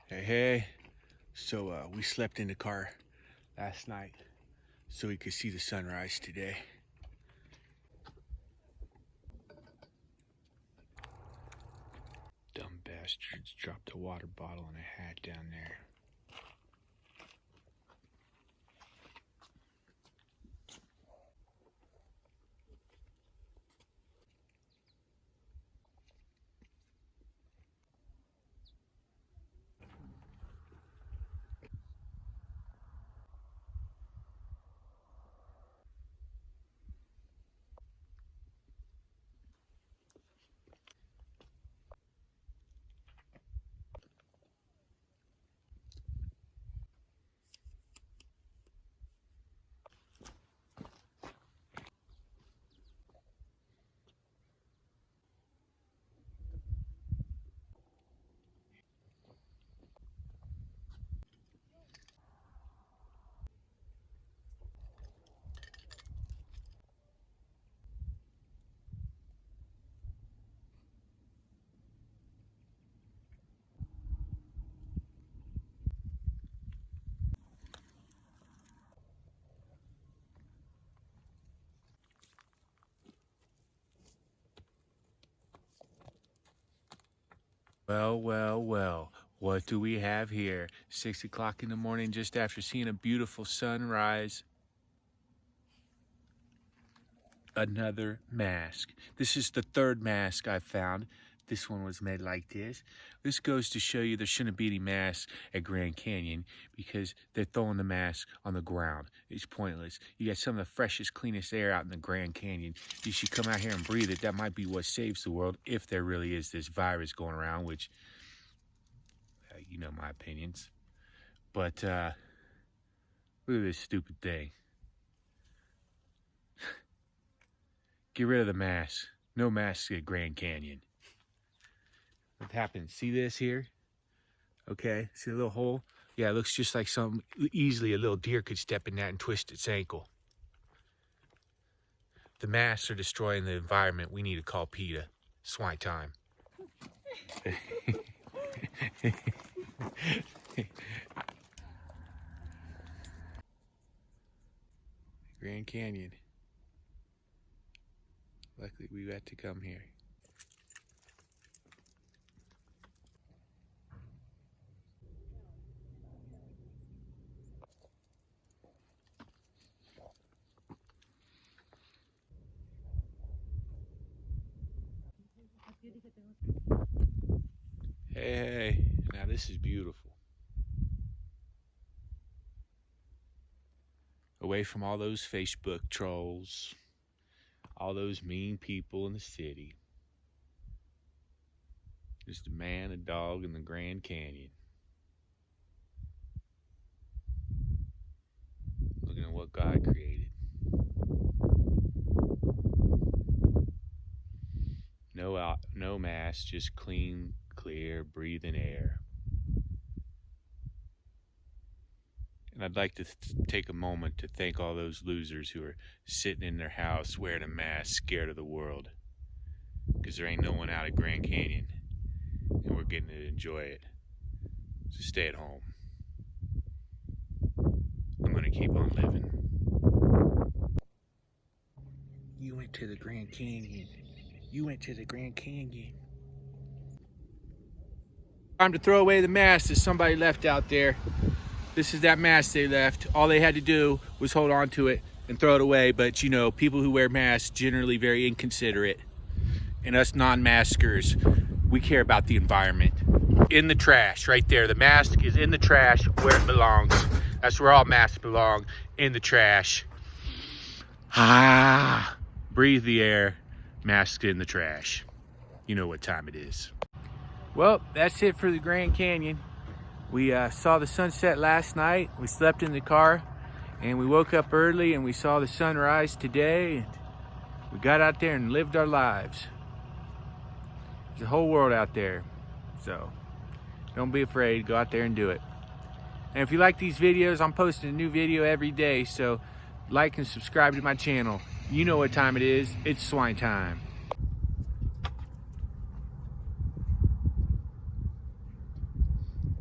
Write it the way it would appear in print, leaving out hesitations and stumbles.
Hey. So we slept in the car last night so we could see the sunrise today. Dumb bastards dropped a water bottle and a hat down there. Well, what do we have here? 6 o'clock in the morning, just after seeing a beautiful sunrise. Another mask. This is the third mask I've found. This one was made like this. This goes to show you there shouldn't be any masks at Grand Canyon because they're throwing the mask on the ground. It's pointless. You got some of the freshest, cleanest air out in the Grand Canyon. You should come out here and breathe it. That might be what saves the world if there really is this virus going around, which, you know my opinions. But look at this stupid thing. Get rid of the mask. No masks at Grand Canyon. What happened? See this here? Okay, see the little hole? Yeah, it looks just like easily a little deer could step in that and twist its ankle. The masks are destroying the environment. We need to call PETA. Swine time. Grand Canyon. Luckily we got to come here. Hey, now this is beautiful. Away from all those Facebook trolls, all those mean people in the city. Just a man, a dog, and the Grand Canyon. Looking at what God created. No mask, just clean, clear, breathing air. And I'd like to take a moment to thank all those losers who are sitting in their house wearing a mask, scared of the world. Because there ain't no one out at Grand Canyon. And we're getting to enjoy it. So stay at home. I'm going to keep on living. You went to the Grand Canyon. You went to the Grand Canyon. Time to throw away the mask that somebody left out there. This is that mask they left. All they had to do was hold on to it and throw it away. But you know, people who wear masks generally very inconsiderate. And us non-maskers, we care about the environment. In the trash, right there. The mask is in the trash where it belongs. That's where all masks belong, in the trash. Breathe the air, mask in the trash. You know what time it is. Well, that's it for the Grand Canyon. We saw the sunset last night. We slept in the car and we woke up early and we saw the sunrise today. And we got out there and lived our lives. There's a whole world out there. So don't be afraid. Go out there and do it. And if you like these videos, I'm posting a new video every day. So like and subscribe to my channel. You know what time it is. It's swine time.